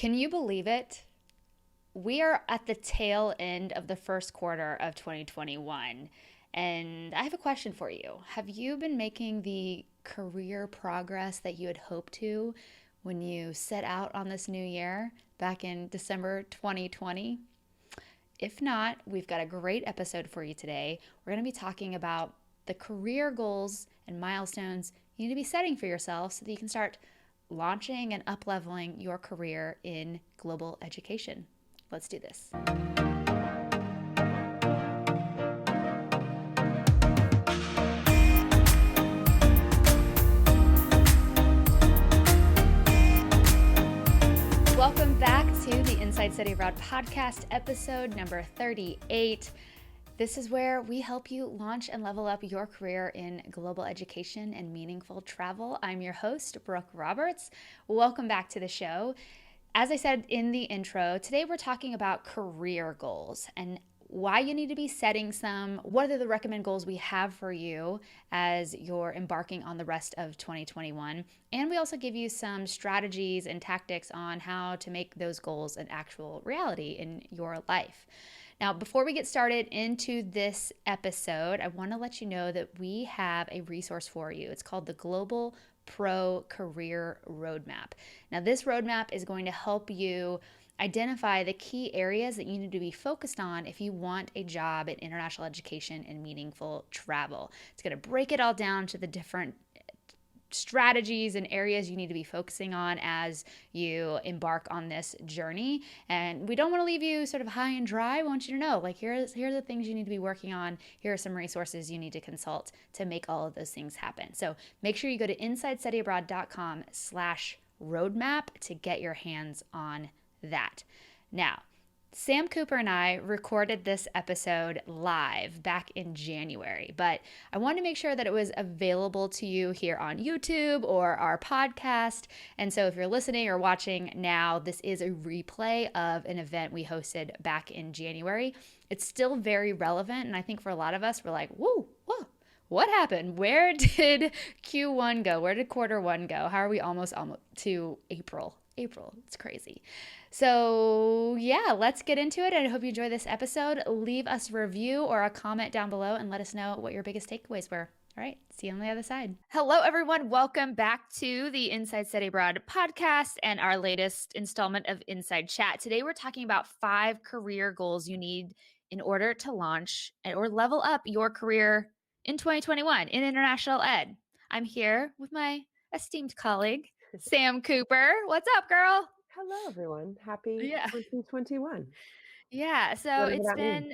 Can you believe it? We are at the tail end of the first quarter of 2021. And I have a question for you. Have you been making the career progress that you had hoped to when you set out on this new year back in December 2020? If not, we've got a great episode for you today. We're going to be talking about the career goals and milestones you need to be setting for yourself so that you can start launching and up-leveling your career in global education. Let's do this. Welcome back to the Inside Study Abroad podcast, episode number 38. This is where we help you launch and level up your career in global education and meaningful travel. I'm your host, Brooke Roberts. Welcome back to the show. As I said in the intro, today we're talking about career goals and why you need to be setting some. What are the recommended goals we have for you as you're embarking on the rest of 2021? And we also give you some strategies and tactics on how to make those goals an actual reality in your life. Now, before we get started into this episode, I want to let you know that we have a resource for you. It's called the Global Pro Career Roadmap. Now, this roadmap is going to help you identify the key areas that you need to be focused on if you want a job in international education and meaningful travel. It's going to break it all down to the different strategies and areas you need to be focusing on as you embark on this journey. And we don't want to leave you sort of high and dry. We want you to know, like, here are the things you need to be working on. Here are some resources you need to consult to make all of those things happen. So make sure you go to insidestudyabroad.com/roadmap to get your hands on that. Now, Sam Cooper and I recorded this episode live back in January, but I wanted to make sure that it was available to you here on YouTube or our podcast. And so if you're listening or watching now, this is a replay of an event we hosted back in January. It's still very relevant. And I think for a lot of us, we're like, whoa, what happened? Where did Q1 go? Where did quarter one go? How are we almost to April? It's crazy. So yeah, let's get into it. And I hope you enjoy this episode. Leave us a review or a comment down below and let us know what your biggest takeaways were. All right, see you on the other side. Hello, everyone. Welcome back to the Inside Study Abroad podcast and our latest installment of Inside Chat. Today, we're talking about 5 career goals you need in order to launch or level up your career in 2021 in international ed. I'm here with my esteemed colleague, Sam Cooper. What's up, girl? Hello, everyone. Happy 2021. Yeah, so Whatever it's that means. been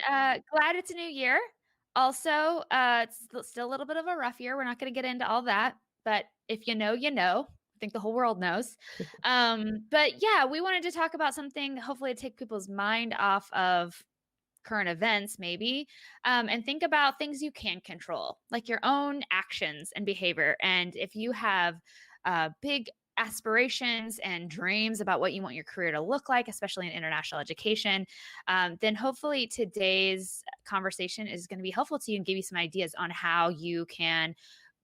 glad it's a new year. Also, it's still a little bit of a rough year. We're not going to get into all that, but if you know, you know. I think the whole world knows. But yeah, we wanted to talk about something, hopefully to take people's mind off of current events, maybe, and think about things you can control, like your own actions and behavior. And if you have big aspirations and dreams about what you want your career to look like, especially in international education, then hopefully today's conversation is going to be helpful to you and give you some ideas on how you can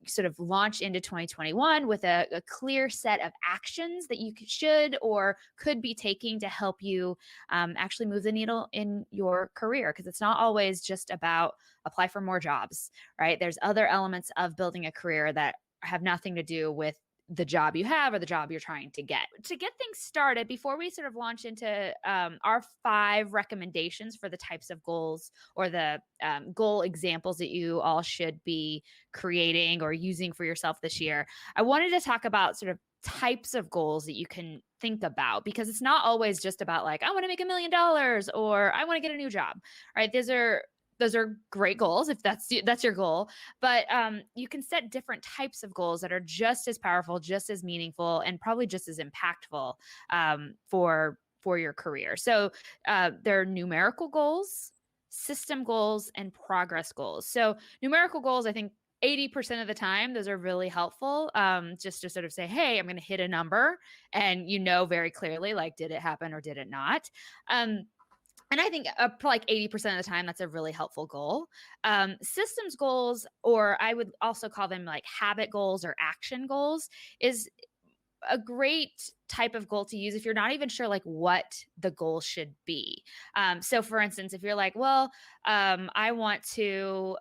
sort of launch into 2021 with a clear set of actions that you should or could be taking to help you actually move the needle in your career. Because it's not always just about apply for more jobs, right? There's other elements of building a career that have nothing to do with the job you have or the job you're trying to get. To get things started, before we sort of launch into our 5 recommendations for the types of goals or the goal examples that you all should be creating or using for yourself this year, I wanted to talk about sort of types of goals that you can think about, because it's not always just about like, I want to make $1 million or I want to get a new job, right? Those are great goals if that's your goal, but you can set different types of goals that are just as powerful, just as meaningful, and probably just as impactful for your career. So there are numerical goals, system goals, and progress goals. So numerical goals, I think 80% of the time, those are really helpful, just to sort of say, hey, I'm going to hit a number, and you know very clearly, like, did it happen or did it not? And I think like 80% of the time, that's a really helpful goal. Systems goals, or I would also call them like habit goals or action goals, is a great type of goal to use if you're not even sure like what the goal should be. So for instance, if you're like, well, I want to,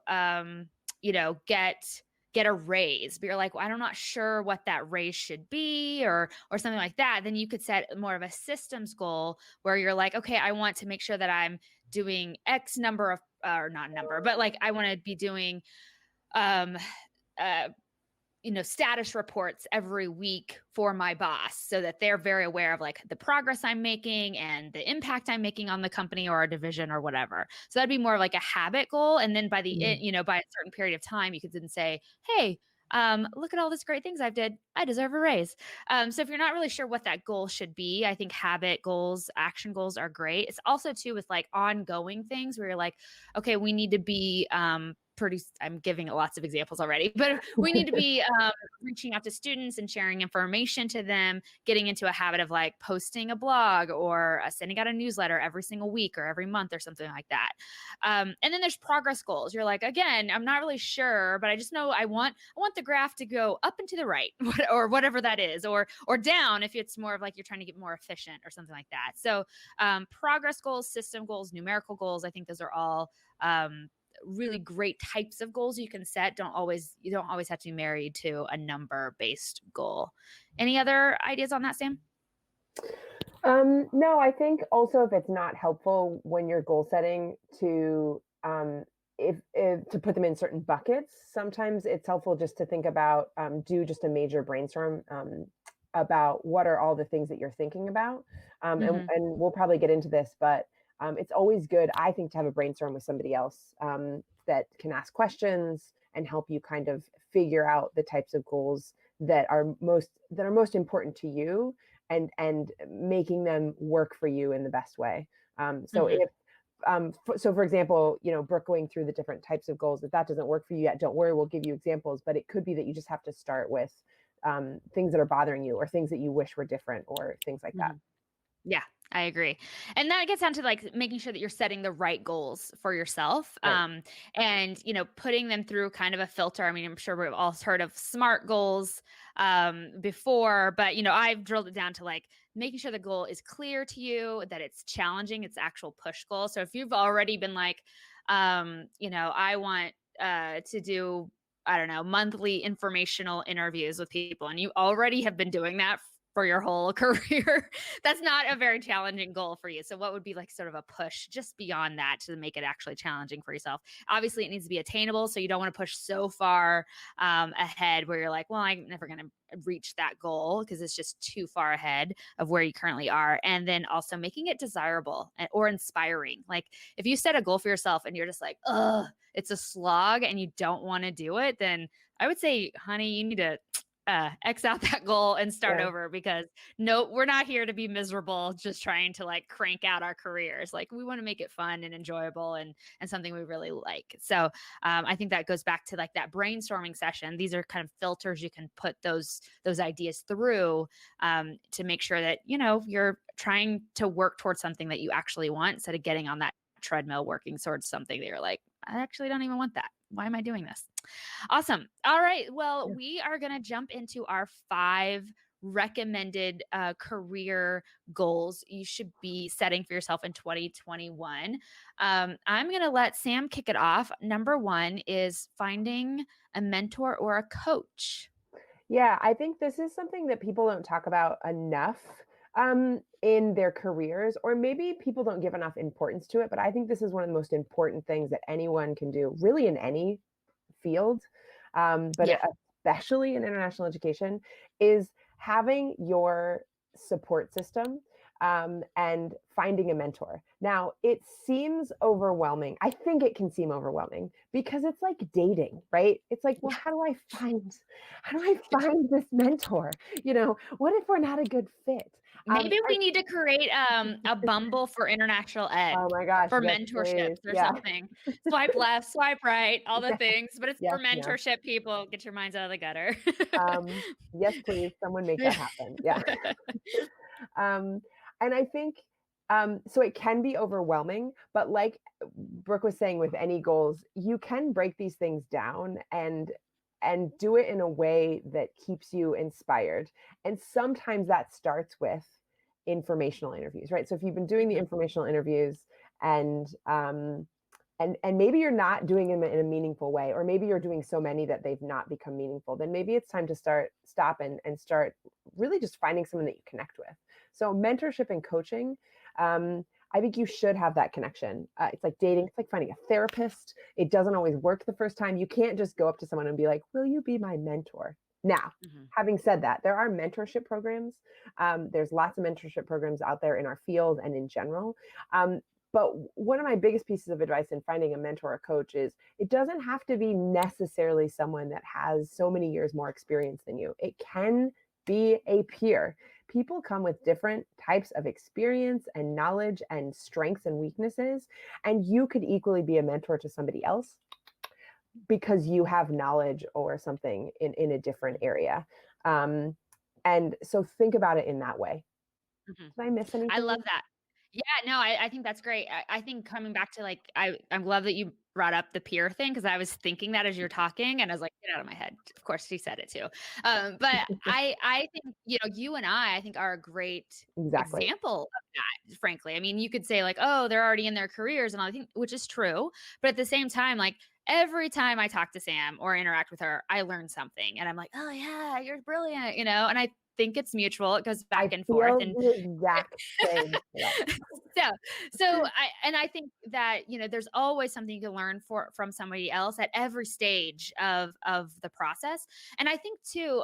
get a raise, but you're like, well, I'm not sure what that raise should be, or something like that. Then you could set more of a systems goal where you're like, okay, I want to make sure that I'm doing X number of, or not number, but like I want to be doing um uh status reports every week for my boss so that they're very aware of like the progress I'm making and the impact I'm making on the company or our division or whatever. So that'd be more of like a habit goal. And then by the end, by a certain period of time, you could then say, hey, look at all this great things I've did. I deserve a raise. So if you're not really sure what that goal should be, I think habit goals, action goals are great. It's also too with like ongoing things where you're like, okay, we need to be pretty, I'm giving lots of examples already, but we need to be reaching out to students and sharing information to them, getting into a habit of like posting a blog or sending out a newsletter every single week or every month or something like that. And then there's progress goals. You're like, again, I'm not really sure, but I just know I want the graph to go up and to the right or whatever that is, or down if it's more of like you're trying to get more efficient or something like that. So progress goals, system goals, numerical goals, I think those are all really great types of goals you can set. You don't always have to be married to a number based goal. Any other ideas on that, Sam? No, I think also if it's not helpful when you're goal setting to if to put them in certain buckets, sometimes it's helpful just to think about do just a major brainstorm about what are all the things that you're thinking about. And we'll probably get into this, but it's always good, I think, to have a brainstorm with somebody else that can ask questions and help you kind of figure out the types of goals that are most important to you, and making them work for you in the best way. So for example, Brooke going through the different types of goals, if that doesn't work for you yet, don't worry, we'll give you examples. But it could be that you just have to start with things that are bothering you or things that you wish were different or things like that. Yeah, I agree. And that gets down to like making sure that you're setting the right goals for yourself. Right. And, putting them through kind of a filter. I mean, I'm sure we've all heard of SMART goals before, but, I've drilled it down to like making sure the goal is clear to you, that it's challenging, it's actual push goal. So if you've already been like, I want to do, I don't know, monthly informational interviews with people, and you already have been doing that for your whole career, that's not a very challenging goal for you. So what would be like sort of a push just beyond that to make it actually challenging for yourself? Obviously it needs to be attainable. So you don't want to push so far ahead where you're like, well, I'm never going to reach that goal because it's just too far ahead of where you currently are. And then also making it desirable or inspiring. Like if you set a goal for yourself and you're just like, ugh, it's a slog and you don't want to do it, then I would say, honey, you need to X out that goal and start over, because no, we're not here to be miserable just trying to like crank out our careers. Like we want to make it fun and enjoyable and something we really like. So I think that goes back to like that brainstorming session. These are kind of filters you can put those ideas through to make sure that you're trying to work towards something that you actually want, instead of getting on that treadmill working towards something that you're like, I actually don't even want that. Why am I doing this? Awesome. All right. Well, we are going to jump into our 5 recommended career goals you should be setting for yourself in 2021. I'm going to let Sam kick it off. Number 1 is finding a mentor or a coach. Yeah, I think this is something that people don't talk about enough in their careers, or maybe people don't give enough importance to it. But I think this is one of the most important things that anyone can do, really, in any field, but especially in international education, is having your support system and finding a mentor. Now, it seems overwhelming. I think it can seem overwhelming because it's like dating, right? It's like, well, how do I find this mentor? What if we're not a good fit? Maybe we need to create a Bumble for international ed. Oh my gosh, for yes, mentorships please. or something. Swipe left, swipe right, all the things, but it's for Yes. mentorship. People, get your minds out of the gutter. Yes, please. Someone make that happen. Yeah. And I think, so it can be overwhelming, but like Brooke was saying, with any goals, you can break these things down and and do it in a way that keeps you inspired. And sometimes that starts with informational interviews, right? So if you've been doing the Mhm. informational interviews and and maybe you're not doing them in a meaningful way, or maybe you're doing so many that they've not become meaningful, then maybe it's time to stop and start really just finding someone that you connect with. So mentorship and coaching, um, I think you should have that connection. It's like dating, it's like finding a therapist. It doesn't always work the first time. You can't just go up to someone and be like, will you be my mentor? Now, Mhm. having said that, there are mentorship programs. There's lots of mentorship programs out there in our field and in general. Um, but one of my biggest pieces of advice in finding a mentor or coach is it doesn't have to be necessarily someone that has so many years more experience than you. It can be a peer. People come with different types of experience and knowledge and strengths and weaknesses, and you could equally be a mentor to somebody else because you have knowledge or something in a different area. Um, and so think about it in that way. Mhm. Did I miss I love anything? that. Yeah, no, I think that's great. I think coming back to, like, I'm glad that you brought up the peer thing because I was thinking that as you're talking, and I was like, "Get out of my head." Of course, she said it too. But I think, you and I think are a great Exactly. example of that, frankly. I mean, you could say like, "Oh, they're already in their careers," and I think which is true, but at the same time, like, every time I talk to Sam or interact with her, I learn something, and I'm like, "Oh, yeah, you're brilliant," and I think it's mutual. It goes back I and forth, feel and the exact same way. so I think that, there's always something you can learn from somebody else at every stage of the process. And I think too,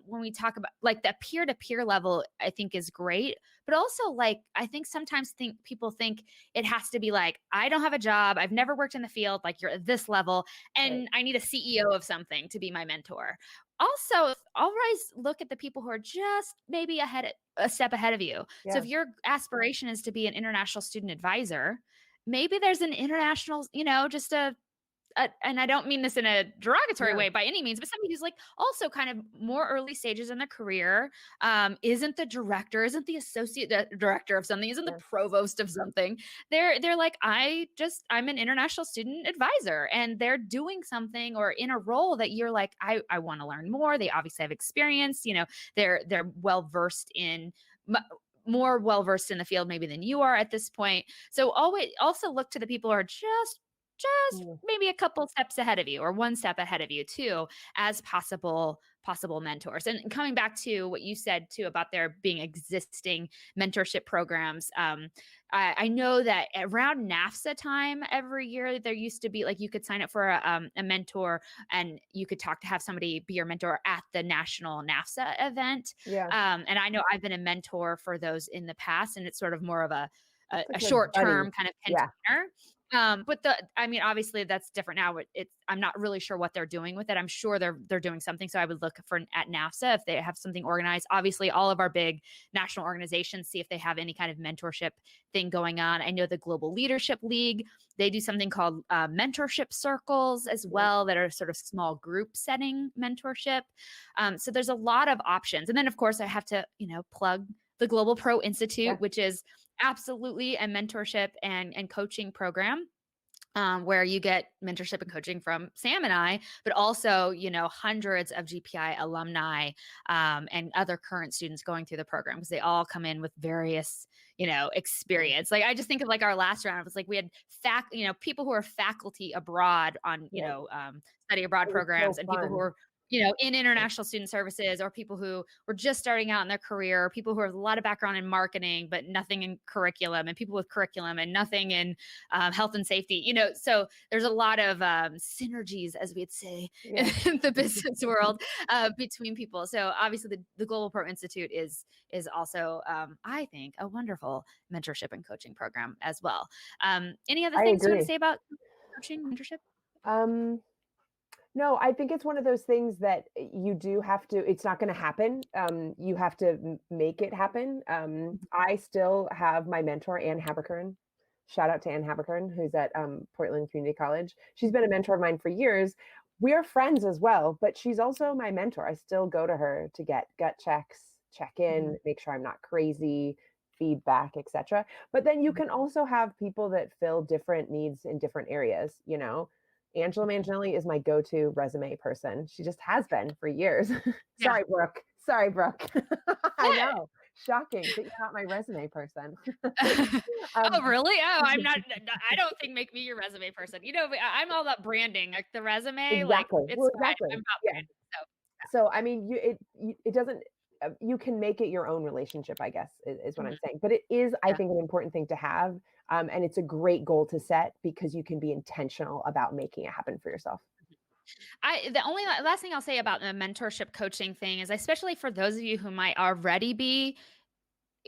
when we talk about like that peer-to-peer level, I think is great. But also, like, I think sometimes people think it has to be like, I don't have a job, I've never worked in the field, like you're at this level, Right. and I need a CEO of something to be my mentor. Also, always look at the people who are just maybe a step ahead of you. So Yeah. if your aspiration is to be an international student advisor, maybe there's an international, just and I don't mean this in a derogatory Yeah. way by any means, but somebody who's like also kind of more early stages in their career, isn't the director, isn't the associate director of something, isn't the Yeah. provost of something. They're like, I'm an international student advisor, and they're doing something or in a role that you're like, I want to learn more. They obviously have experience, they're well versed in more well versed in the field maybe than you are at this point. So always also look to the people who are just Mm. maybe a couple steps ahead of you or one step ahead of you too as possible mentors. And coming back to what you said too about there being existing mentorship programs, I know that around NAFSA time every year there used to be like you could sign up for a mentor and you could have somebody be your mentor at the national NAFSA event. Yeah. And I know I've been a mentor for those in the past, and it's sort of more of It's a like your short buddy. term kind of Yeah. container. But I mean, obviously that's different now. I'm not really sure what they're doing with it. I'm sure they're doing something. So I would look for at NAFSA if they have something organized. Obviously, all of our big national organizations see if they have any kind of mentorship thing going on. I know the Global Leadership League, they do something called mentorship circles as Yeah. well that are sort of small group setting mentorship. So there's a lot of options. And then of course I have to, plug the Global Pro Yeah. Institute, which is absolutely a mentorship and coaching program, where you get mentorship and coaching from Sam and I, but also, hundreds of GPI alumni, and other current students going through the program because they all come in with various, Yeah. experience. Like I just think of like our last round, it was like we had people who are faculty abroad on, Yeah. study abroad It was programs, so and people who fun. are in international student services, or people who were just starting out in their career, or people who have a lot of background in marketing, but nothing in curriculum, and people with curriculum and nothing in health and safety, so there's a lot of synergies, as we'd say, in Yeah. the business world, between people. So obviously the Global Pro Institute is also, I think, a wonderful mentorship and coaching program as well. Any other I things you want to agree. say about coaching, mentorship? Um, no, I think it's one of those things that you do have to, it's not going to happen. You have to make it happen. I still have my mentor, Ann Haberkern. Shout out to Ann Haberkern, who's at Portland Community College. She's been a mentor of mine for years. We are friends as well, but she's also my mentor. I still go to her to get gut checks, check in, Mhm. make sure I'm not crazy, feedback, etc. But then you Mhm. can also have people that fill different needs in different areas, Angela Manginelli is my go-to resume person. She just has been for years. Yeah. Sorry, Brooke. Sorry, Brooke. I What? know. Shocking that you're not my resume person. Oh, um, really? Oh, I'm not. I don't think make me your resume person. I'm all about branding. Like the resume, like exactly. it's Well, fine. exactly. I'm about Yeah. branding. So So, I mean, it doesn't, you can make it your own relationship, I guess, is what I'm mhm, saying. But it is, I yeah. think, an important thing to have. And it's a great goal to set because you can be intentional about making it happen for yourself. The only last thing I'll say about the mentorship coaching thing is, especially for those of you who might already be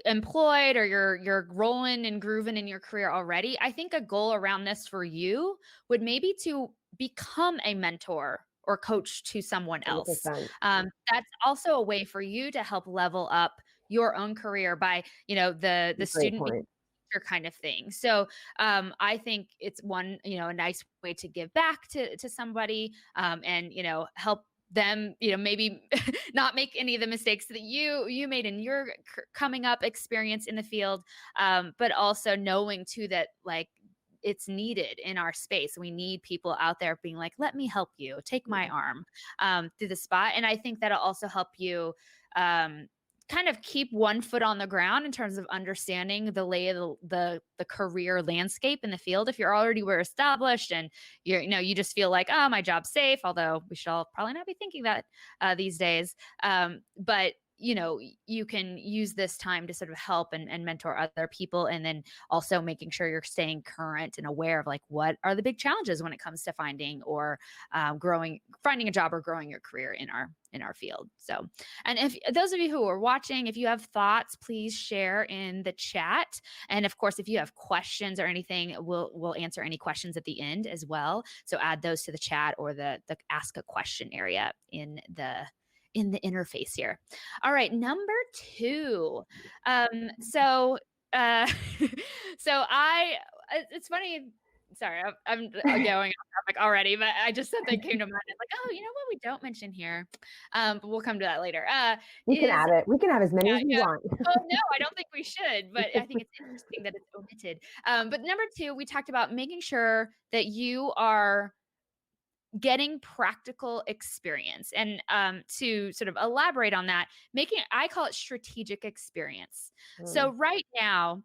employed or you're rolling and grooving in your career already, I think a goal around this for you would maybe to become a mentor or coach to someone else. 100%. That's also a way for you to help level up your own career by, the Great student point. teacher kind of thing. So I think it's one, a nice way to give back to somebody, and help them, maybe not make any of the mistakes that you made in your coming up experience in the field, but also knowing too that like it's needed in our space. We need people out there being like, let me help you, take my arm through the spot. And I think that'll also help you um, kind of keep one foot on the ground in terms of understanding the lay of the career landscape in the field. If you're already well established and you just feel like, oh, my job's safe, although we should all probably not be thinking that these days. But you can use this time to sort of help and mentor other people, and then also making sure you're staying current and aware of like what are the big challenges when it comes to finding or finding a job or growing your career in our field. So, and if those of you who are watching, if you have thoughts, please share in the chat. And of course, if you have questions or anything, we'll answer any questions at the end as well. So add those to the chat or the ask a question area in the interface here. All right, number 2. So uh so I it's funny. Sorry, I'm going off topic already, but I just something came to mind. It's like, oh, you know what we don't mention here, but we'll come to that later. We can Is add it. We can have as many Yeah, as we yeah. want. Oh no, I don't think we should, but I think it's interesting that it's omitted. But number 2, we talked about making sure that you are getting practical experience. And to sort of elaborate on that, I call it strategic experience. So Mm, right now,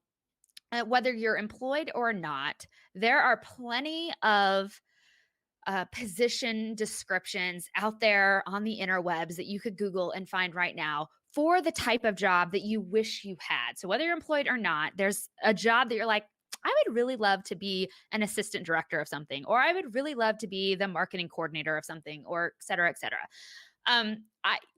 whether you're employed or not, there are plenty of position descriptions out there on the interwebs that you could Google and find right now for the type of job that you wish you had. So whether you're employed or not, there's a job that you're like, I would really love to be an assistant director of something, or I would really love to be the marketing coordinator of something, or et cetera, et cetera.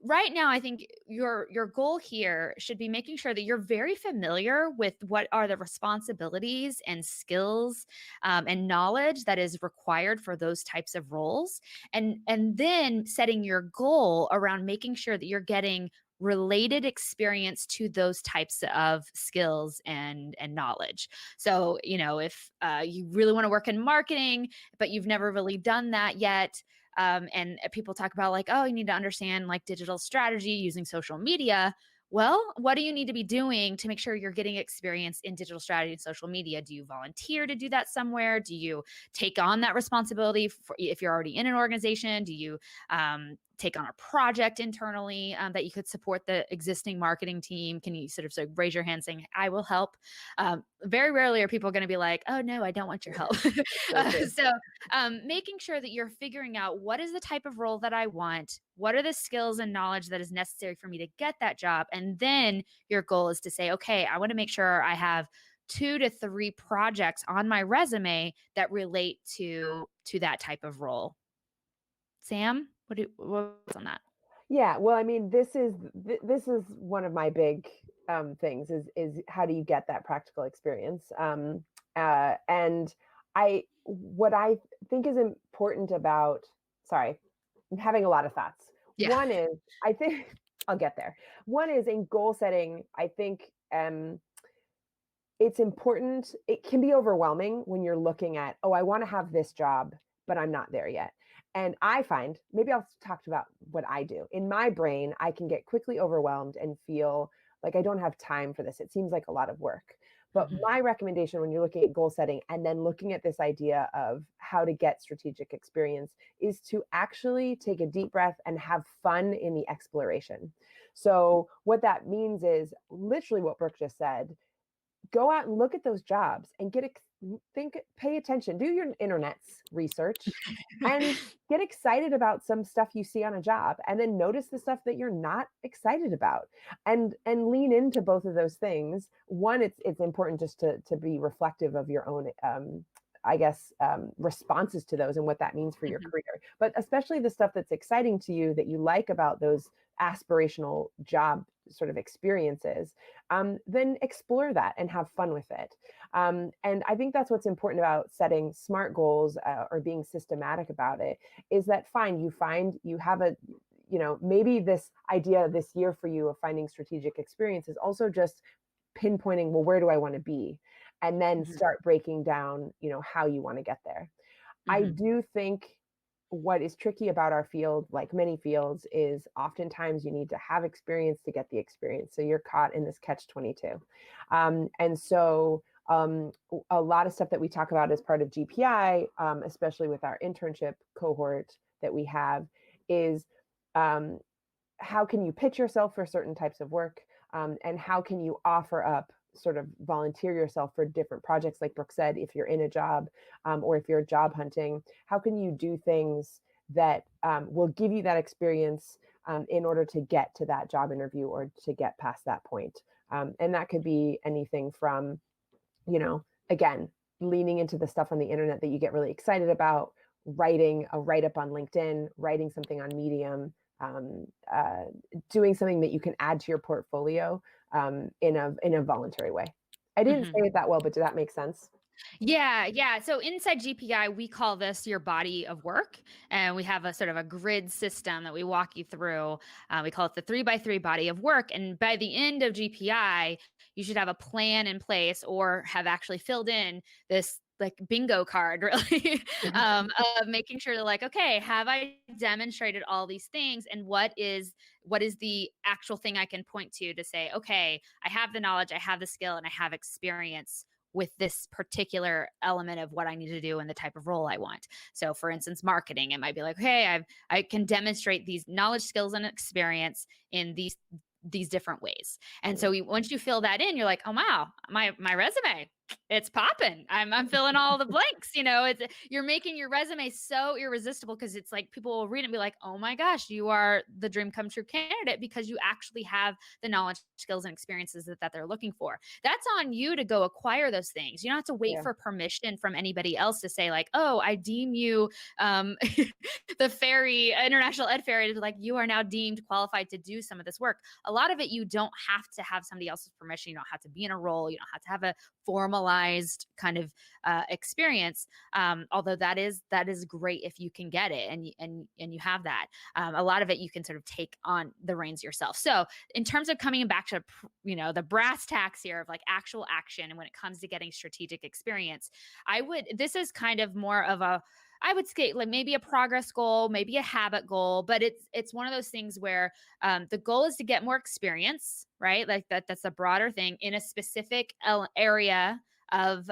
Right now, I think your goal here should be making sure that you're very familiar with what are the responsibilities and skills, and knowledge that is required for those types of roles, and then setting your goal around making sure that you're getting related experience to those types of skills and knowledge. So if you really want to work in marketing but you've never really done that yet, and people talk about like, oh, you need to understand like digital strategy using social media. Well, what do you need to be doing to make sure you're getting experience in digital strategy and social media? Do you volunteer to do that somewhere? Do you take on that responsibility if you're already in an organization? Do you take on a project internally that you could support the existing marketing team? Can you sort of raise your hand saying, I will help? Very rarely are people going to be like, oh, no, I don't want your help. so true. So making sure that you're figuring out what is the type of role that I want, what are the skills and knowledge that is necessary for me to get that job, and then your goal is to say, okay, I want to make sure I have 2 to 3 projects on my resume that relate to that type of role. Sam, what's on that? Yeah, well, I mean, this is one of my big things is how do you get that practical experience? And what I think is important about, sorry, I'm having a lot of thoughts. Yeah. One is, I think I'll get there. One is in goal setting. I think it's important. It can be overwhelming when you're looking at, oh, I want to have this job, but I'm not there yet. And I find, maybe I'll talk about what I do. In my brain, I can get quickly overwhelmed and feel like I don't have time for this. It seems like a lot of work. But Mhm. my recommendation when you're looking at goal setting and then looking at this idea of how to get strategic experience is to actually take a deep breath and have fun in the exploration. So, what that means is literally what Brooke just said: go out and look at those jobs and think, pay attention, do your internet's research, and get excited about some stuff you see on a job, and then notice the stuff that you're not excited about, and lean into both of those things. One, it's important just to be reflective of your own I guess responses to those and what that means for your Mhm. career, but especially the stuff that's exciting to you that you like about those aspirational job sort of experiences. Then explore that and have fun with it. And I think that's what's important about setting smart goals, or being systematic about it, is that fine, you find you have a, maybe this idea this year for you of finding strategic experience is also just pinpointing, well, where do I want to be? And then Mhm. start breaking down, how you want to get there. I Mhm. do think what is tricky about our field, like many fields, is oftentimes you need to have experience to get the experience. So you're caught in this catch 22. And so a lot of stuff that we talk about as part of GPI, especially with our internship cohort that we have, is um, how can you pitch yourself for certain types of work, and how can you offer up, sort of volunteer yourself for different projects, like Brooke said, if you're in a job, or if you're job hunting, how can you do things that will give you that experience, in order to get to that job interview or to get past that point. And that could be anything from, again, leaning into the stuff on the internet that you get really excited about, writing a write up on LinkedIn, writing something on Medium, um, uh, doing something that you can add to your portfolio, in a voluntary way. I didn't Mhm. say it that well, but did that make sense? Yeah, yeah. So inside GPI, we call this your body of work, and we have a sort of a grid system that we walk you through. We call it the 3x3 body of work. And by the end of GPI, you should have a plan in place or have actually filled in this like bingo card, really, of making sure that like, okay, have I demonstrated all these things, and what is the actual thing I can point to say, okay, I have the knowledge, I have the skill, and I have experience with this particular element of what I need to do and the type of role I want. So for instance, marketing, it might be like, hey, I can demonstrate these knowledge, skills, and experience in these different ways. And so once you fill that in, you're like, oh wow, my resume, it's popping. I'm filling all the blanks. It's you're making your resume so irresistible because it's like people will read it and be like, oh my gosh, you are the dream come true candidate because you actually have the knowledge, skills, and experiences that they're looking for. That's on you to go acquire those things. You don't have to wait Yeah. for permission from anybody else to say, like, oh, I deem you the ferry, international ed ferry, to be like, you are now deemed qualified to do some of this work. A lot of it, you don't have to have somebody else's permission. You don't have to be in a role. You don't have to have a formalized kind of experience. Although that is great if you can get it and you have that. A lot of it you can sort of take on the reins yourself. So in terms of coming back to the brass tacks here of like actual action, and when it comes to getting strategic experience, this is kind of more of a, I would say, like maybe a progress goal, maybe a habit goal, but it's one of those things where the goal is to get more experience, right? Like that's a broader thing in a specific area of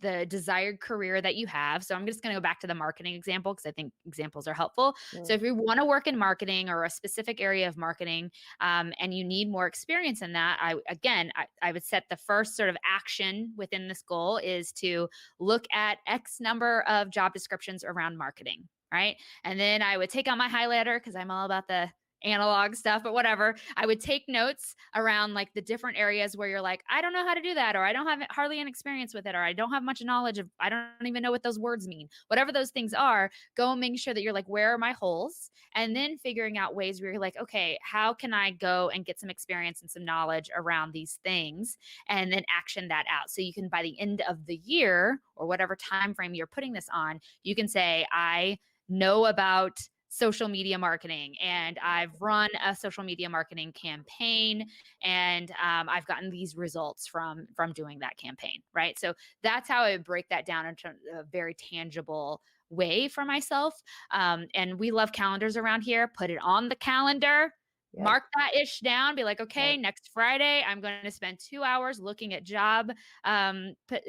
the desired career that you have. So I'm just going to go back to the marketing example because I think examples are helpful. So Mm. if you want to work in marketing or a specific area of marketing, and you need more experience in that, I would set the first sort of action within this goal is to look at X number of job descriptions around marketing. Right. And then I would take out my highlighter because I'm all about the analog stuff, but whatever. I would take notes around like the different areas where you're like, I don't know how to do that, or I don't have hardly any experience with it, or I don't have much knowledge of, I don't even know what those words mean. Whatever those things are, go and make sure that you're like, where are my holes? And then figuring out ways where you're like, okay, how can I go and get some experience and some knowledge around these things and then action that out. So you can, by the end of the year or whatever time frame you're putting this on, you can say, I know about social media marketing and I've run a social media marketing campaign and I've gotten these results from doing that campaign, right? So that's how I would break that down into a very tangible way for myself. And we love calendars around here. Put it on the calendar, Yep. Mark that ish down, be like, okay, Yep. next Friday, I'm going to spend 2 hours looking at job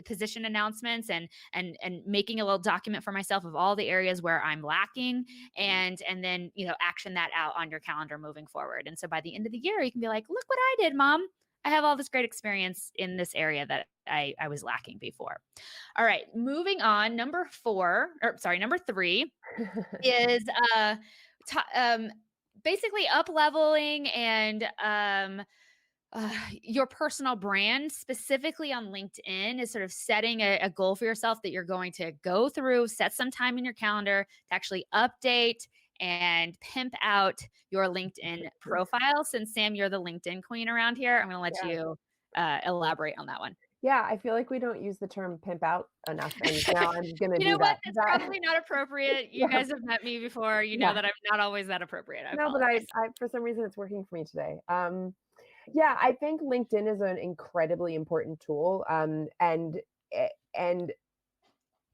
position announcements and making a little document for myself of all the areas where I'm lacking and then, action that out on your calendar moving forward. And so by the end of the year, you can be like, look what I did, mom. I have all this great experience in this area that I was lacking before. All right, moving on. Number three is t- um, basically up leveling and your personal brand, specifically on LinkedIn, is sort of setting a goal for yourself that you're going to go through, set some time in your calendar to actually update and pimp out your LinkedIn profile. Since Sam, you're the LinkedIn queen around here, I'm going to let Yeah. you elaborate on that one. Yeah, I feel like we don't use the term pimp out enough, and now I'm gonna You do know what? that. It's That probably not appropriate. You yeah, guys have met me before. You know yeah. that I'm not always that appropriate. I No, but I apologize. I for some reason, it's working for me today. Yeah, I think LinkedIn is an incredibly important tool, a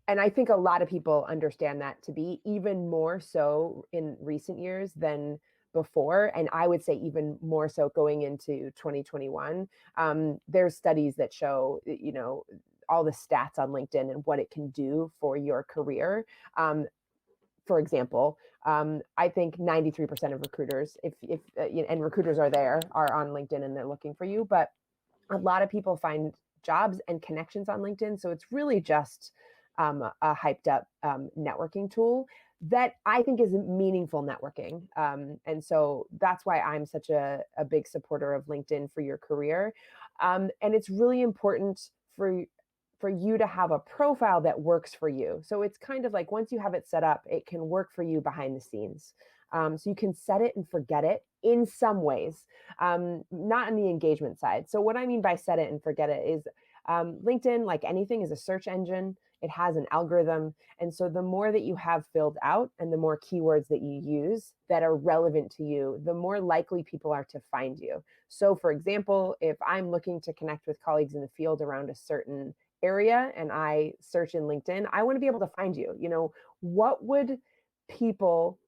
and I think a lot of people understand that to be even more so in recent years than before, and I would say even more so going into 2021. There's studies that show, all the stats on LinkedIn and what it can do for your career. Um, for example, I think 93% of recruiters, if and recruiters are on LinkedIn and they're looking for you, but a lot of people find jobs and connections on LinkedIn. So it's really just a hyped up networking tool that I think is meaningful networking. And so that's why I'm such a big supporter of LinkedIn for your career. And it's really important for you to have a profile that works for you. So it's kind of like once you have it set up, it can work for you behind the scenes. So you can set it and forget it in some ways, not on the engagement side. So what I mean by set it and forget it is LinkedIn, like anything, is a search engine. It has an algorithm. And so the more that you have filled out and the more keywords that you use that are relevant to you, the more likely people are to find you. So for example, if I'm looking to connect with colleagues in the field around a certain area and I search in LinkedIn, I want to be able to find you. What would people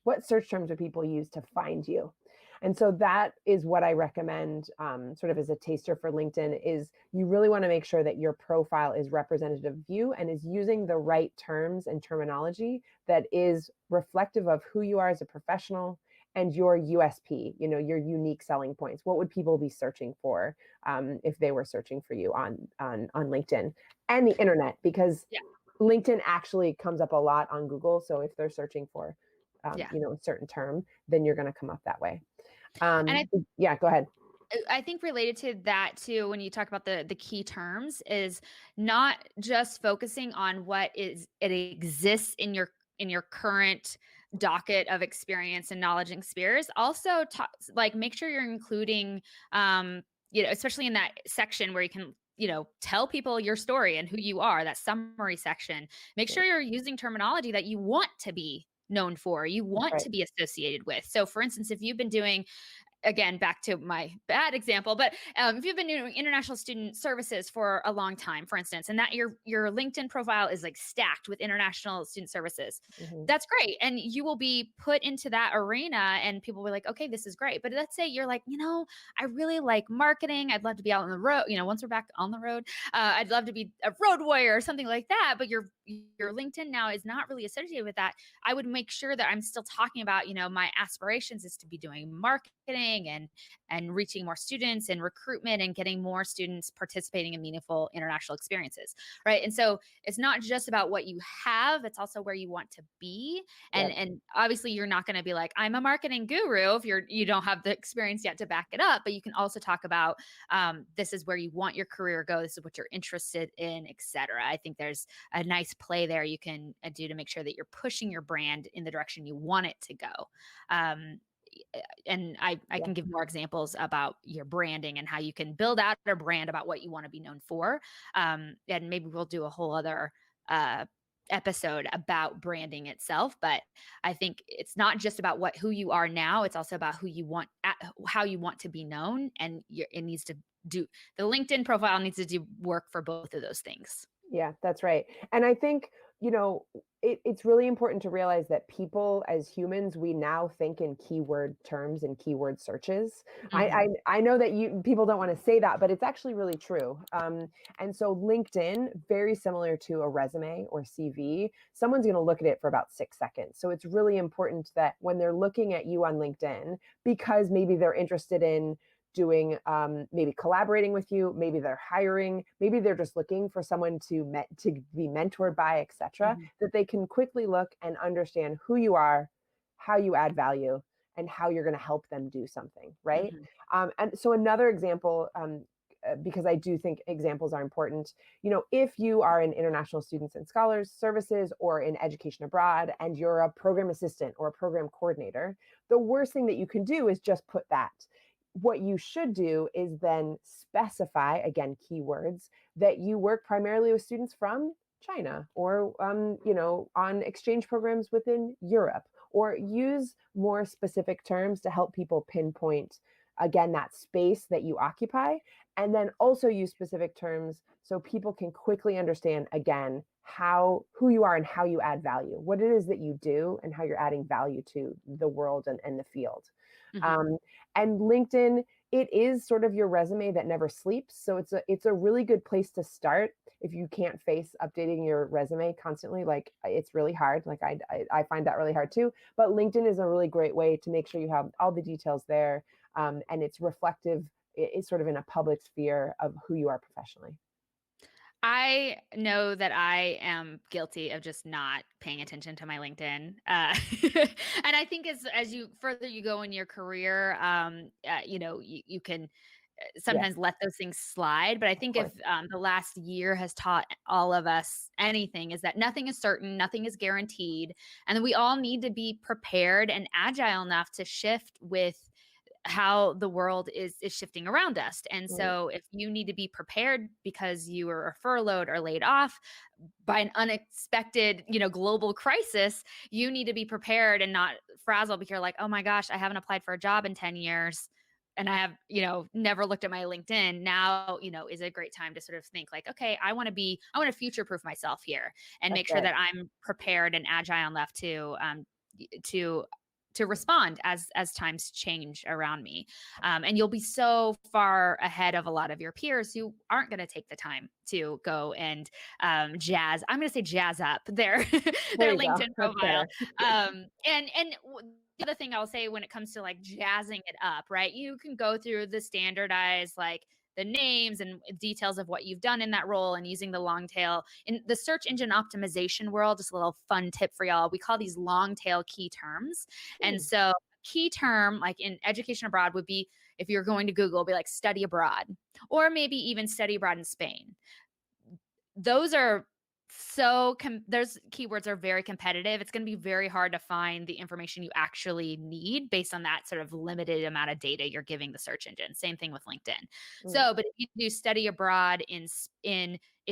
what search terms would people use to find you? And so that is what I recommend, sort of as a taster for LinkedIn, is you really want to make sure that your profile is representative of you and is using the right terms and terminology that is reflective of who you are as a professional and your USP, your unique selling points. What would people be searching for if they were searching for you on LinkedIn and the internet? Because Yeah. LinkedIn actually comes up a lot on Google. So if they're searching for, Yeah. a certain term, then you're going to come up that way. And Yeah, go ahead. I think related to that too, when you talk about the key terms, is not just focusing on it exists in your current docket of experience and knowledge and spheres. Also, like make sure you're including, especially in that section where you can tell people your story and who you are, that summary section. Make sure you're using terminology that you want to be known for, you want Right. to be associated with. So for instance, if you've been doing, again, back to my bad example, but if you've been doing international student services for a long time, for instance, and that your LinkedIn profile is like stacked with international student services, Mhm. that's great. And you will be put into that arena and people will be like, okay, this is great. But let's say you're like, I really like marketing. I'd love to be out on the road. Once we're back on the road, I'd love to be a road warrior or something like that. But your LinkedIn now is not really associated with that. I would make sure that I'm still talking about, my aspirations is to be doing marketing and reaching more students and recruitment and getting more students participating in meaningful international experiences, right? And so it's not just about what you have, it's also where you want to be. and Yep. and obviously you're not going to be like, I'm a marketing guru if you don't have the experience yet to back it up, but you can also talk about this is where you want your career to go, this is what you're interested in, etc. I think there's a nice play there you can do to make sure that you're pushing your brand in the direction you want it to go. um, and I Yeah. can give more examples about your branding and how you can build out a brand about what you want to be known for. And maybe we'll do a whole other uh, episode about branding itself. But I think it's not just about who you are now; it's also about how you want to be known, and it needs to do the LinkedIn profile needs to do work for both of those things. Yeah, that's right. And I think, it's really important to realize that people as humans, we now think in keyword terms and keyword searches. Mhm. I know that you people don't want to say that, but it's actually really true. And so LinkedIn, very similar to a resume or CV, someone's going to look at it for about 6 seconds. So it's really important that when they're looking at you on LinkedIn, because maybe they're interested in doing maybe collaborating with you, maybe they're hiring, maybe they're just looking for someone to be mentored by, etc., Mhm. that they can quickly look and understand who you are, how you add value, and how you're going to help them do something, right? Mhm. And so another example, because I do think examples are important. If you are in international students and scholars services or in education abroad and you're a program assistant or a program coordinator, the worst thing that you can do is just put that. What you should do is then specify, again, keywords, that you work primarily with students from China or, on exchange programs within Europe, or use more specific terms to help people pinpoint, again, that space that you occupy. And then also use specific terms so people can quickly understand, again, who you are and how you add value, what it is that you do and how you're adding value to the world and the field. Mhm. Um, and LinkedIn, it is sort of your resume that never sleeps. So it's a really good place to start if you can't face updating your resume constantly. Like it's really hard. Like I find that really hard too. But LinkedIn is a really great way to make sure you have all the details there, and it's reflective. It's sort of in a public sphere of who you are professionally. I know that I am guilty of just not paying attention to my LinkedIn, and I think as you further you go in your career, you can Yes, sometimes let those things slide. But I of think if course. the last year has taught all of us anything, is that nothing is certain, nothing is guaranteed, and we all need to be prepared and agile enough to shift with how the world is shifting around us. And Right. so if you need to be prepared because you were furloughed or laid off by an unexpected, global crisis, you need to be prepared and not frazzled because you're like, "Oh my gosh, I haven't applied for a job in 10 years and I have, never looked at my LinkedIn." Now, is a great time to sort of think like, "Okay, I want to future proof myself here and That's make sure it. that I'm prepared and agile enough to to respond as times change around me." And you'll be so far ahead of a lot of your peers who aren't going to take the time to go and I'm going to say jazz up their There their you go. LinkedIn That's profile. better. The other thing I'll say when it comes to like jazzing it up, right? You can go through the standardized like the names and details of what you've done in that role and using the long tail. In the search engine optimization world, just a little fun tip for y'all. We call these long tail key terms. And Hmm. so, a key term like in education abroad would be, if you're going to Google, be like study abroad or maybe even study abroad in Spain. Those are those keywords are very competitive. It's going to be very hard to find the information you actually need based on that sort of limited amount of data you're giving the search engine. Same thing with LinkedIn. Mm. So, but if you do study abroad in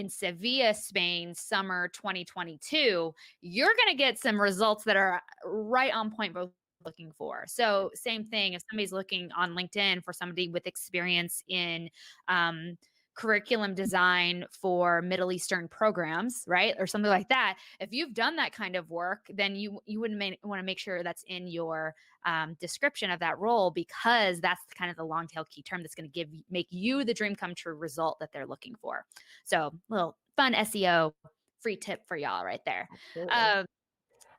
Sevilla, Spain, summer 2022, you're going to get some results that are right on point with looking for. So, same thing if somebody's looking on LinkedIn for somebody with experience in um, curriculum design for Middle Eastern programs, right? Or something like that. If you've done that kind of work, then you would want to make sure that's in your description of that role, because that's kind of the long tail key term that's going to make you the dream come true result that they're looking for. So, little fun SEO free tip for y'all right there. Absolutely. Um,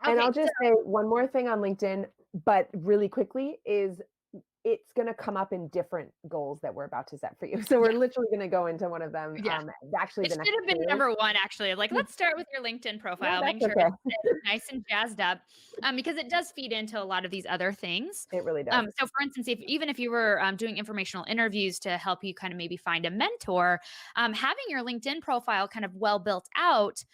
And okay, I'll just say one more thing on LinkedIn, but really quickly, is it's going to come up in different goals that we're about to set for you. So we're yeah, literally going to go into one of them, yeah. actually It the should next have been series. number 1, actually. Like, let's start with your LinkedIn No, profile, that's making sure okay. it's nice and jazzed up, because it does feed into a lot of these other things. It really does. So for instance, if you were, doing informational interviews to help you kind of maybe find a mentor, having your LinkedIn profile kind of well built out,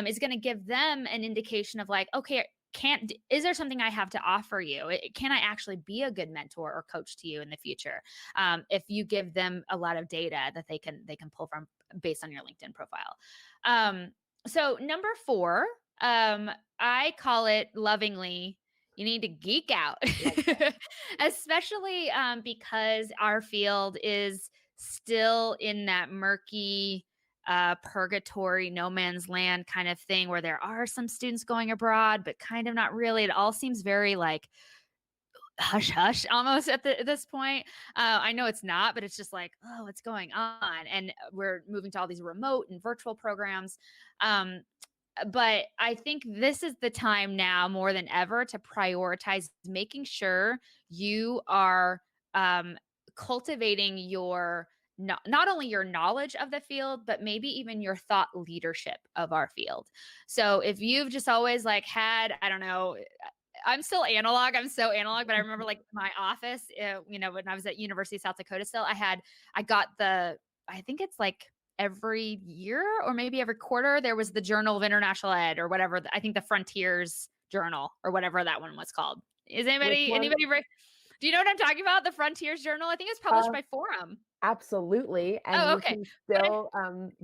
is gonna give them an indication of like, "Okay, can't is there something I have to offer you? Can I actually be a good mentor or coach to you in the future?" If you give them a lot of data that they can pull from based on your LinkedIn profile. Um, so number 4, I call it lovingly, you need to geek out, Like that. especially because our field is still in that murky. purgatory, no man's land kind of thing where there are some students going abroad, but kind of not really. It all seems very like hush hush almost at this point. I know it's not, but it's just like, oh, what's going on? And we're moving to all these remote and virtual programs. Um, but I think this is the time now more than ever to prioritize making sure you are um, cultivating your not only your knowledge of the field, but maybe even your thought leadership of our field. So if you've just always like had, I don't know, I'm still analog. I'm so analog, but I remember like my office, when I was at University of South Dakota still, I got I think it's like every year or maybe every quarter, there was the Journal of International Ed or whatever. I think the Frontiers Journal or whatever that one was called. Is Which one? do you know what I'm talking about? The Frontiers Journal? I think it's published Uh, by Forum. Absolutely, and Oh, you okay. can But still,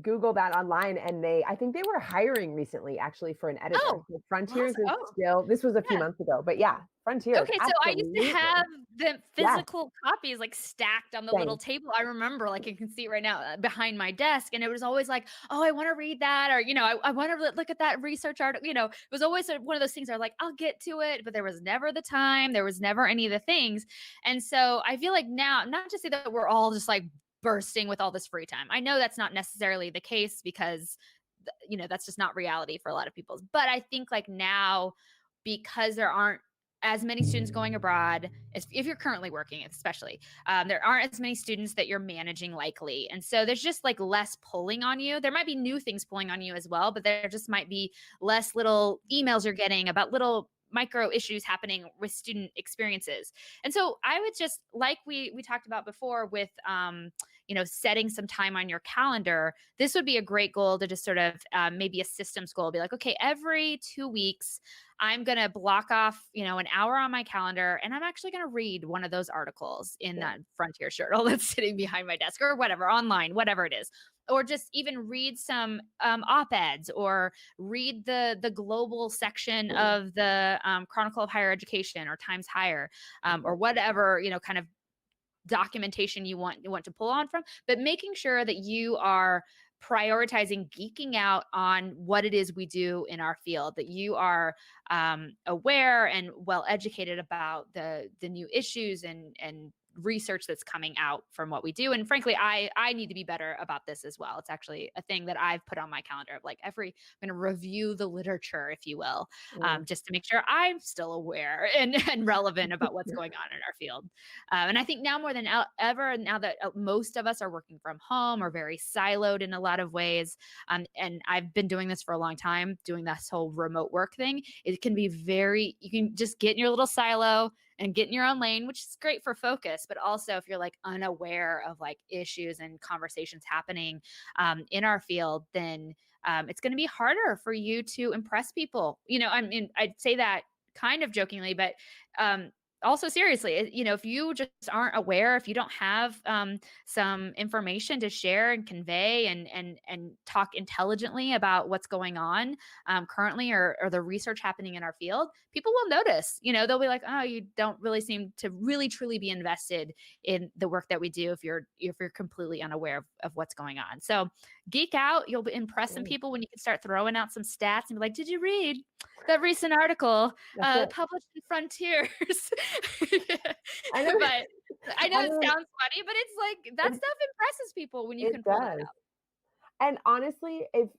Google that online, and I think they were hiring recently actually for an editor. oh, So Frontiers awesome. is Oh, still this was a few yeah. months ago, but yeah, Frontiers, Okay, so I used to absolutely. have the Yes, physical copies, like, stacked on the little same. table. I remember, like, you can see it right now, behind my desk, and it was always like, "Oh, I wanna read that," or, "I wanna look at that research article." It was always one of those things where, like, "I'll get to it," but there was never the time, there was never any of the things, and so I feel like now not to say that we're all just, like, bursting with all this free time. I know that's not necessarily the case because, that's just not reality for a lot of people, but I think, like, now because there aren't as many students going abroad, if you're currently working, especially, there aren't as many students that you're managing likely. And so there's just like less pulling on you. There might be new things pulling on you as well, but there just might be less little emails you're getting about little micro issues happening with student experiences. And so I would just like we talked about before with setting some time on your calendar, this would be a great goal to just sort of maybe a systems goal, be like, okay, every 2 weeks I'm going to block off, an hour on my calendar and I'm actually going to read one of those articles in Yeah. that Frontier journal that's sitting behind my desk or whatever, online, whatever it is. Or just even read some op-eds or read the global section of the Chronicle of Higher Education or Times Higher, or whatever, kind of documentation you want to pull on from, but making sure that you are prioritizing geeking out on what it is we do in our field, that you are aware and well educated about the new issues and research that's coming out from what we do. And frankly, I need to be better about this as well. It's actually a thing that I've put on my calendar of like I'm going to review the literature, if you will, Mm. just to make sure I'm still aware and relevant about what's going on in our field. And I think now more than ever, now that most of us are working from home or very siloed in a lot of ways, and I've been doing this for a long time, doing this whole remote work thing, it can be you can just get in your little silo and get in your own lane, which is great for focus. But also, if you're like unaware of like issues and conversations happening in our field, then it's going to be harder for you to impress people. I mean, I'd say that kind of jokingly, but also seriously, if you just aren't aware, if you don't have some information to share and convey and talk intelligently about what's going on currently or the research happening in our field, people will notice. They'll be like, oh, you don't really seem to really truly be invested in the work that we do if you're completely unaware of what's going on. So geek out. You'll impress some Mm. people when you can start throwing out some stats and be like, did you read that recent article That's it. published in Frontiers? I know. But I know I it mean, sounds funny, but it's like that it stuff impresses people when you it can pull that does. out. And honestly, if